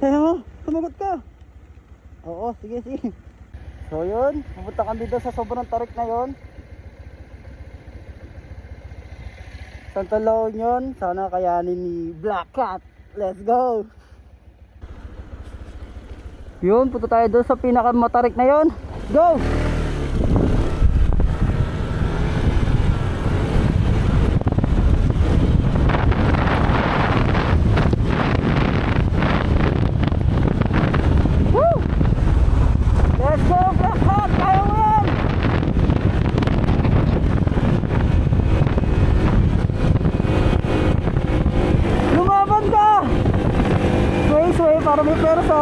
Kaya mo, sumagot ka. Oo, sige, sige. So yun, pupunta kami dito sa sobrang tarik na yun. Santa La Union, sana kayanin ni Black Cat. Let's go! Yun, punta tayo doon sa pinakamatarik na yun. Go! Woo! Let's go, Black Cat! Kaya mo yan! Lumaban ka! Sway, sway, para may persa.